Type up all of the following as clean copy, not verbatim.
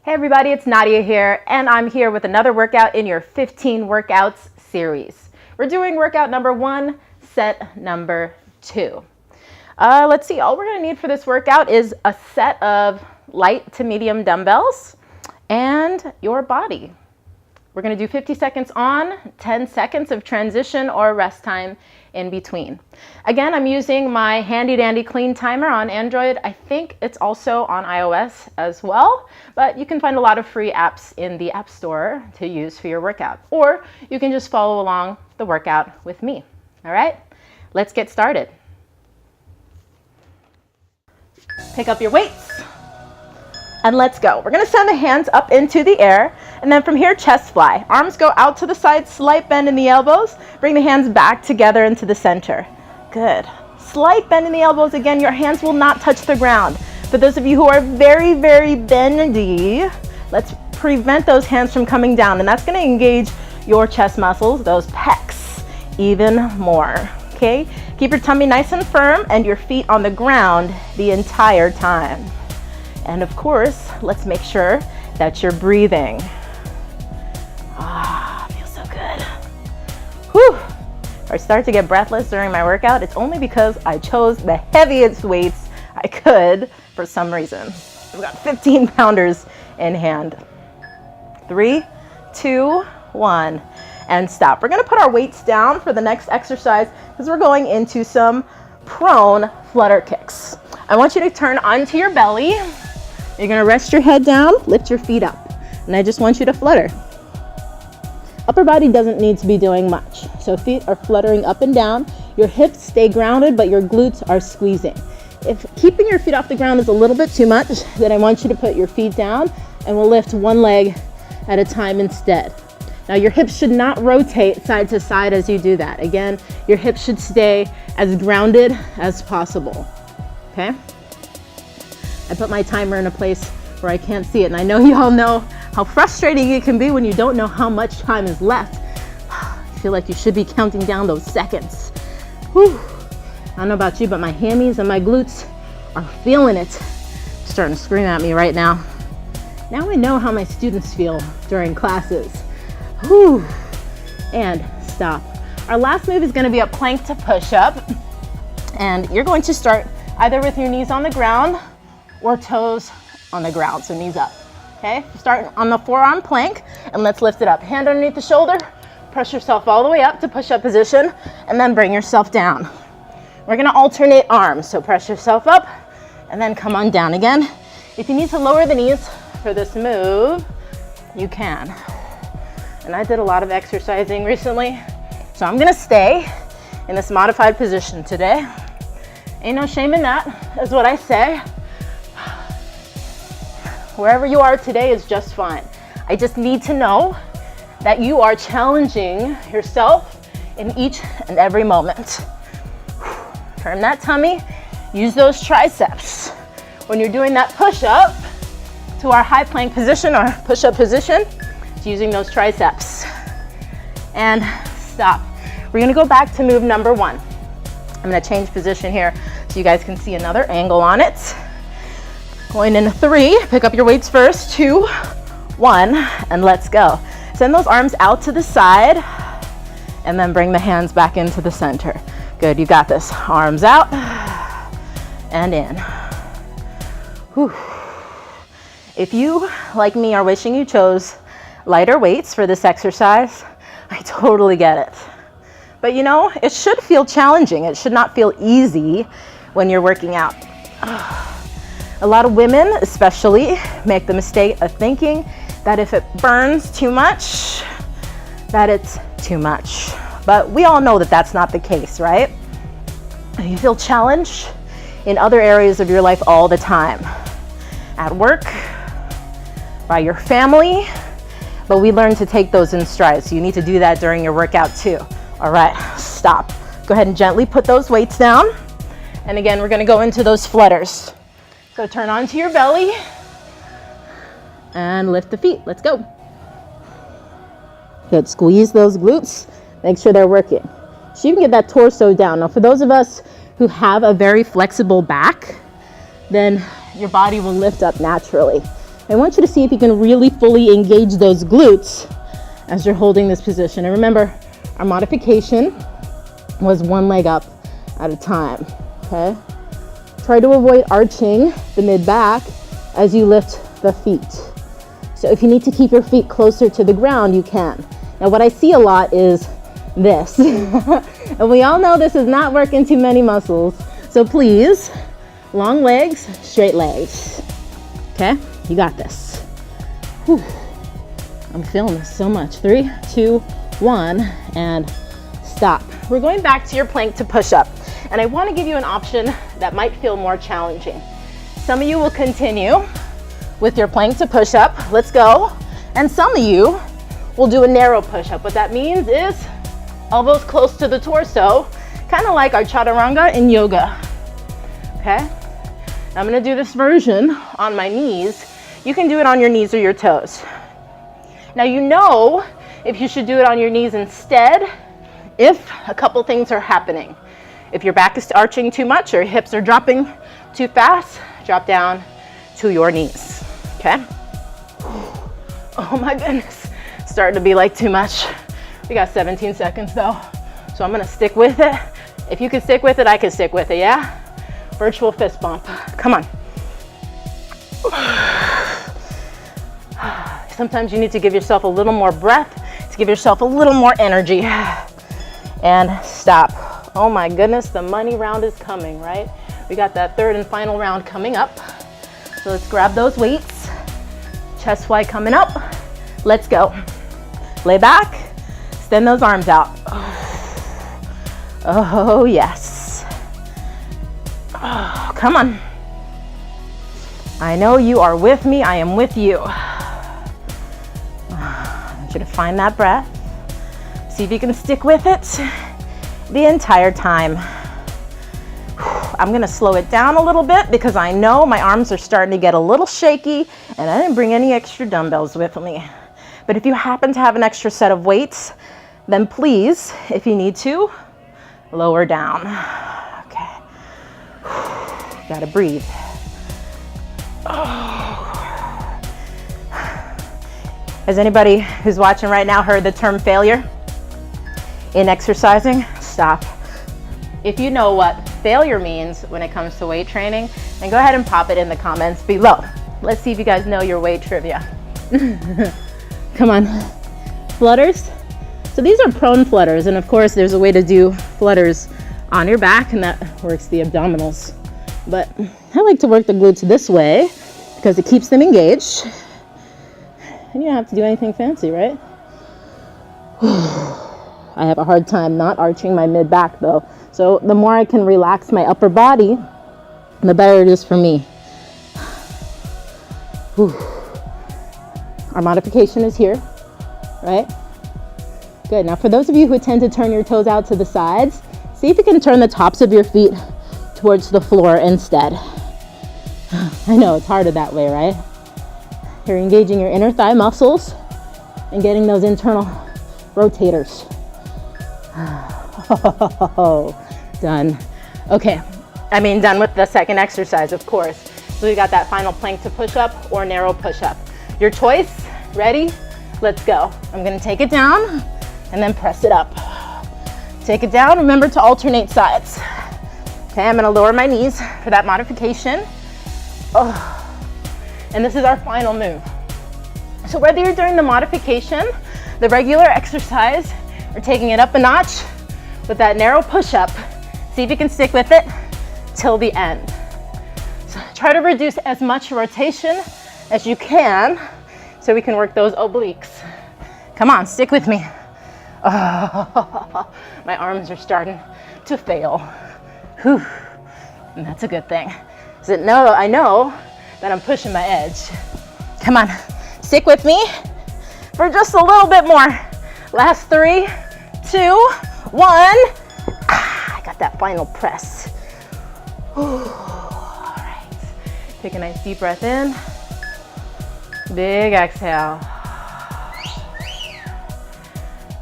Hey everybody, it's Nadia here, and I'm here with another workout in your 15 workouts series. We're doing workout number 1, set number 2. Let's see, all we're gonna need for this workout is a set of light to medium dumbbells and your body. We're gonna do 50 seconds on, 10 seconds of transition or rest time in between. Again, I'm using my handy dandy clean timer on Android. I think it's also on iOS as well, but you can find a lot of free apps in the App Store to use for your workout, or you can just follow along the workout with me. All right, let's get started. Pick up your weights and let's go. We're gonna send the hands up into the air, and then from here, chest fly. Arms go out to the side, slight bend in the elbows. Bring the hands back together into the center. Good. Slight bend in the elbows. Again, your hands will not touch the ground. For those of you who are very, very bendy, let's prevent those hands from coming down, and that's gonna engage your chest muscles, those pecs, even more, okay? Keep your tummy nice and firm and your feet on the ground the entire time. And of course, let's make sure that you're breathing. Feels so good. Whew. If I start to get breathless during my workout, it's only because I chose the heaviest weights I could for some reason. I've got 15 pounders in hand. 3, 2, 1, and stop. We're gonna put our weights down for the next exercise because we're going into some prone flutter kicks. I want you to turn onto your belly. You're gonna rest your head down, lift your feet up, and I just want you to flutter. Upper body doesn't need to be doing much. So feet are fluttering up and down. Your hips stay grounded, but your glutes are squeezing. If keeping your feet off the ground is a little bit too much, then I want you to put your feet down and we'll lift one leg at a time instead. Now your hips should not rotate side to side as you do that. Again, your hips should stay as grounded as possible, okay? I put my timer in a place where I can't see it, and I know you all know how frustrating it can be when you don't know how much time is left. I feel like you should be counting down those seconds. Whew. I don't know about you, but my hammies and my glutes are feeling it. Starting to scream at me right now. Now I know how my students feel during classes. Whew. And stop. Our last move is gonna be a plank to push up. And you're going to start either with your knees on the ground or toes on the ground, so knees up, okay? Start on the forearm plank, and let's lift it up. Hand underneath the shoulder, press yourself all the way up to push-up position, and then bring yourself down. We're gonna alternate arms, so press yourself up, and then come on down again. If you need to lower the knees for this move, you can. And I did a lot of exercising recently, so I'm gonna stay in this modified position today. Ain't no shame in that, is what I say. Wherever you are today is just fine. I just need to know that you are challenging yourself in each and every moment. Turn that tummy, use those triceps. When you're doing that push-up to our high plank position or push-up position, it's using those triceps. And stop. We're gonna go back to move number 1. I'm gonna change position here so you guys can see another angle on it. Going in 3, pick up your weights first, 2, 1, and let's go. Send those arms out to the side and then bring the hands back into the center. Good, you got this. Arms out and in. Whew. If you, like me, are wishing you chose lighter weights for this exercise, I totally get it. But you know, it should feel challenging. It should not feel easy when you're working out. A lot of women, especially, make the mistake of thinking that if it burns too much, that it's too much. But we all know that that's not the case, right? You feel challenged in other areas of your life all the time. At work, by your family, but we learn to take those in stride. So you need to do that during your workout too. All right, stop. Go ahead and gently put those weights down. And again, we're gonna go into those flutters. So turn onto your belly and lift the feet. Let's go. Good, squeeze those glutes. Make sure they're working. So you can get that torso down. Now for those of us who have a very flexible back, then your body will lift up naturally. I want you to see if you can really fully engage those glutes as you're holding this position. And remember, our modification was one leg up at a time, okay? Try to avoid arching the mid-back as you lift the feet. So if you need to keep your feet closer to the ground, you can. Now what I see a lot is this. And we all know this is not working too many muscles. So please, long legs, straight legs. Okay, you got this. Whew. I'm feeling this so much. 3, 2, 1, and stop. We're going back to your plank to push up. And I want to give you an option that might feel more challenging. Some of you will continue with your plank to push up. Let's go. And some of you will do a narrow push up. What that means is elbows close to the torso, kind of like our chaturanga in yoga. Okay? I'm gonna do this version on my knees. You can do it on your knees or your toes. Now you know if you should do it on your knees instead if a couple things are happening. If your back is arching too much or hips are dropping too fast, drop down to your knees, okay? Oh my goodness, starting to be like too much. We got 17 seconds though, so I'm gonna stick with it. If you can stick with it, I can stick with it, yeah? Virtual fist bump, come on. Sometimes you need to give yourself a little more breath to give yourself a little more energy. And stop. Oh my goodness, the money round is coming, right? We got that third and final round coming up. So let's grab those weights. Chest fly coming up. Let's go. Lay back, extend those arms out. Oh yes. Oh, come on. I know you are with me, I am with you. I want you to find that breath. See if you can stick with it the entire time. I'm gonna slow it down a little bit because I know my arms are starting to get a little shaky and I didn't bring any extra dumbbells with me. But if you happen to have an extra set of weights, then please, if you need to, lower down. Okay. Gotta breathe. Has anybody who's watching right now heard the term failure in exercising? Stop. If you know what failure means when it comes to weight training, then go ahead and pop it in the comments below. Let's see if you guys know your weight trivia. Come on. Flutters. So these are prone flutters, and of course there's a way to do flutters on your back, and that works the abdominals. But I like to work the glutes this way because it keeps them engaged. And you don't have to do anything fancy, right? I have a hard time not arching my mid-back though. So the more I can relax my upper body, the better it is for me. Our modification is here, right? Good. Now for those of you who tend to turn your toes out to the sides, see if you can turn the tops of your feet towards the floor instead. I know it's harder that way, right? You're engaging your inner thigh muscles and getting those internal rotators. Oh, done. Okay, done with the second exercise, of course. So we got that final plank to push up or narrow push up. Your choice, ready? Let's go. I'm gonna take it down and then press it up. Take it down, remember to alternate sides. Okay, I'm gonna lower my knees for that modification. Oh. And this is our final move. So whether you're doing the modification, the regular exercise, or taking it up a notch with that narrow push-up, see if you can stick with it till the end. So try to reduce as much rotation as you can so we can work those obliques. Come on, stick with me. Oh, my arms are starting to fail. Whew. And that's a good thing. So I know that I'm pushing my edge. Come on, stick with me for just a little bit more. Last 3, 2, 1. I got that final press. All right, take a nice deep breath in. Big exhale.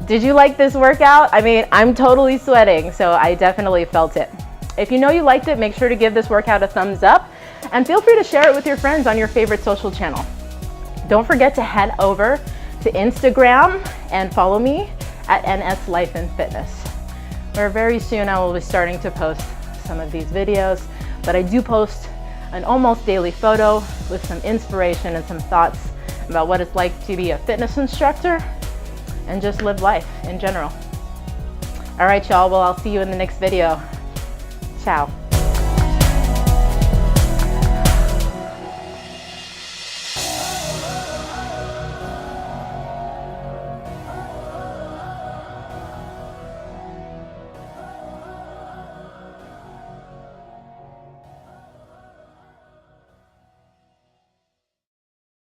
Did you like this workout? I'm totally sweating, so I definitely felt it. If you know you liked it, make sure to give this workout a thumbs up and feel free to share it with your friends on your favorite social channel. Don't forget to head over to Instagram and follow me at NS Life and Fitness, where very soon I will be starting to post some of these videos, but I do post an almost daily photo with some inspiration and some thoughts about what it's like to be a fitness instructor and just live life in general. All right, y'all, well, I'll see you in the next video. Ciao.